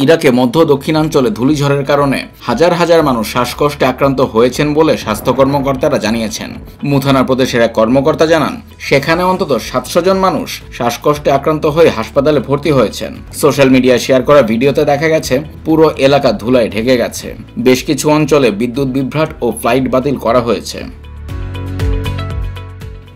ইরাকে মধ্য দক্ষিণাঞ্চলে ধূলিঝড়ের কারণে হাজার হাজার মানুষ শ্বাসকষ্টে আক্রান্ত হয়েছেন বলে স্বাস্থ্য কর্মকর্তারা জানিয়েছেন। মুথানা প্রদেশের এক কর্মকর্তা জানান, সেখানে অন্তত 700 জন মানুষ শ্বাসকষ্টে আক্রান্ত হয়ে হাসপাতালে ভর্তি হয়েছেন। সোশ্যাল মিডিয়ায় শেয়ার করা ভিডিওতে দেখা গেছে পুরো এলাকা ধুলায় ঢেকে গেছে। বেশ কিছু অঞ্চলে বিদ্যুৎ বিভ্রাট ও ফ্লাইট বাতিল করা হয়েছে।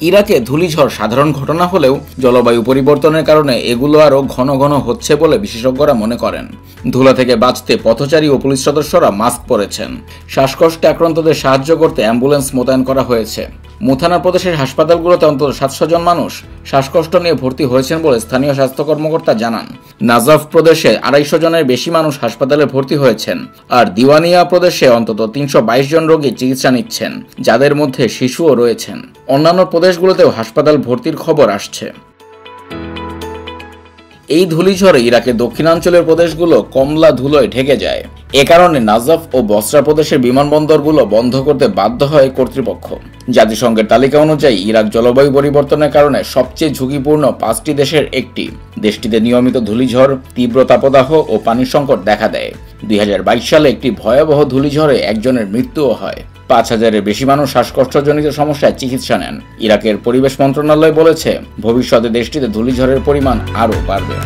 ইরাকে ধূলিঝড় সাধারণ ঘটনা হলেও জলবায়ু পরিবর্তনের কারণে এগুলো আরও ঘন ঘন হচ্ছে বলে বিশেষজ্ঞরা মনে করেন। ধুলা থেকে বাঁচতে পথচারী ও পুলিশ সদস্যরা মাস্ক পরেছেন। শ্বাসকষ্টে আক্রান্তদের সাহায্য করতে অ্যাম্বুলেন্স মোতায়েন করা হয়েছে। মুথানা প্রদেশের হাসপাতালগুলোতে অন্তত 700 জন মানুষ শ্বাসকষ্ট নিয়ে ভর্তি হয়েছেন বলে স্থানীয় স্বাস্থ্য কর্মকর্তা জানান। নাজাফ প্রদেশে 250 জনের বেশি মানুষ হাসপাতালে ভর্তি হয়েছেন, আর দিওয়ানিয়া প্রদেশে অন্তত 322 জন রোগী চিকিৎসা নিচ্ছেন, যাদের মধ্যে শিশুও রয়েছেন। অন্যান্য প্রদেশগুলোতেও হাসপাতাল ভর্তির খবর আসছে। এই ধূলিঝড়ে ইরাকের দক্ষিণাঞ্চলের প্রদেশগুলো কমলা ধুলোয় ঢেকে যায়। এ কারণে নাজাফ ও বসরা প্রদেশের বিমানবন্দরগুলো বন্ধ করতে বাধ্য হয় কর্তৃপক্ষ। জাতিসংঘের তালিকা অনুযায়ী ইরাক জলবায়ু পরিবর্তনের কারণে সবচেয়ে ঝুঁকিপূর্ণ 5টি দেশের একটি। দেশটিতে নিয়মিত ধূলিঝড়, তীব্র তাপদাহ ও পানির সংকট দেখা দেয়। 2022 সালে একটি ভয়াবহ ধূলিঝড়ে একজনের মৃত্যুও হয়। 5000-এর বেশি মানুষ শ্বাসকষ্টজনিত সমস্যায় চিকিৎসা নেন। ইরাকের পরিবেশ মন্ত্রণালয় বলেছে, ভবিষ্যতে দেশটিতে ধূলিঝড়ের পরিমাণ আরও বাড়বে।